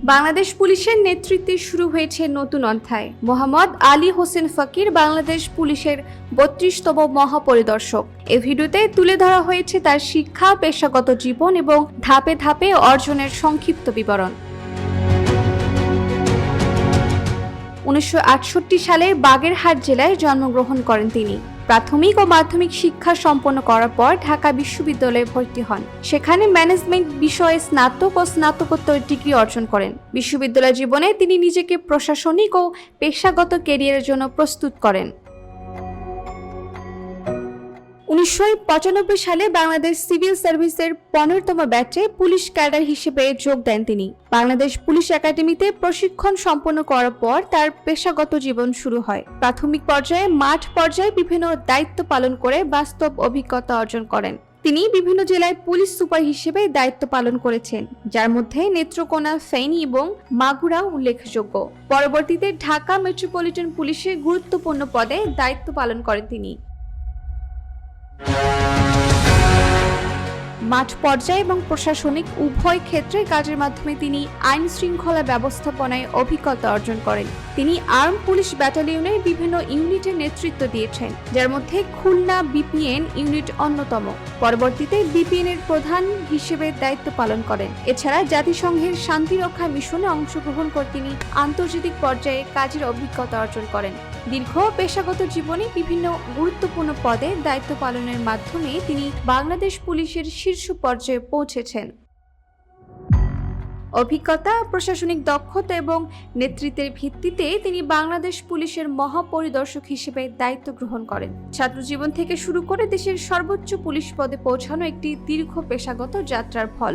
বাংলাদেশ পুলিশের নেতৃত্বে শুরু হয়েছে নতুন অধ্যায়। মোহাম্মদ আলী হোসেন ফকির বাংলাদেশ পুলিশের ৩২তম মহাপরিদর্শক। এই ভিডিওতে তুলে ধরা হয়েছে তার শিক্ষা, পেশাগত জীবন এবং ধাপে ধাপে অর্জনের সংক্ষিপ্ত বিবরণ। ১৯৬৮ সালে বাগেরহাট জেলায় জন্মগ্রহণ করেন তিনি। প্রাথমিক ও মাধ্যমিক শিক্ষা সম্পন্ন করার পর ঢাকা বিশ্ববিদ্যালয়ে ভর্তি হন। সেখানে ম্যানেজমেন্ট বিষয়ে স্নাতক ও স্নাতকোত্তর ডিগ্রি অর্জন করেন। বিশ্ববিদ্যালয় জীবনে তিনি নিজেকে প্রশাসনিক ও পেশাগত ক্যারিয়ারের জন্য প্রস্তুত করেন। ১৯৯৫ সালে বাংলাদেশ সিভিল সার্ভিসের ১৫তম ব্যাচে পুলিশ ক্যাডার হিসেবে যোগ দেন তিনি। বাংলাদেশ পুলিশ একাডেমিতে প্রশিক্ষণ সম্পন্ন করার পর তার পেশাগত জীবন শুরু হয়। প্রাথমিক পর্যায়ে মাঠ পর্যায়ে বিভিন্ন দায়িত্ব পালন করে বাস্তব অভিজ্ঞতা অর্জন করেন। তিনি বিভিন্ন জেলায় পুলিশ সুপার হিসেবে দায়িত্ব পালন করেছেন, যার মধ্যে নেত্রকোনা, ফেনী এবং মাগুরা উল্লেখযোগ্য। পরবর্তীতে ঢাকা মেট্রোপলিটন পুলিশে গুরুত্বপূর্ণ পদে দায়িত্ব পালন করেন তিনি। মাঠ পর্যায়ে এবং প্রশাসনিক উভয় ক্ষেত্রে কাজের মাধ্যমে তিনি আইন শৃঙ্খলা ব্যবস্থাপনায় অভিজ্ঞতা অর্জন করেন। তিনি আর্ম পুলিশ ব্যাটালিয়নের বিভিন্ন ইউনিটের নেতৃত্ব দিয়েছেন, যার মধ্যে খুলনা বিপিএন ইউনিট অন্যতম। পরবর্তীতে বিপিএন এর প্রধান হিসেবে দায়িত্ব পালন করেন। এছাড়া জাতিসংঘের শান্তিরক্ষা মিশনে অংশগ্রহণ করে তিনি আন্তর্জাতিক পর্যায়ে কাজের অভিজ্ঞতা অর্জন করেন। দীর্ঘ পেশাগত জীবনে বিভিন্ন গুরুত্বপূর্ণ পদে দায়িত্ব পালনের মাধ্যমে তিনি বাংলাদেশ পুলিশের শীর্ষ পর্যায়ে পৌঁছেছেন। অভিজ্ঞতা, প্রশাসনিক দক্ষতা এবং নেতৃত্বের ভিত্তিতে তিনি বাংলাদেশ পুলিশের মহাপরিদর্শক হিসেবে দায়িত্ব গ্রহণ করেন। ছাত্রজীবন থেকে শুরু করে দেশের সর্বোচ্চ পুলিশ পদে পৌঁছানো একটি দীর্ঘ পেশাগত যাত্রার ফল।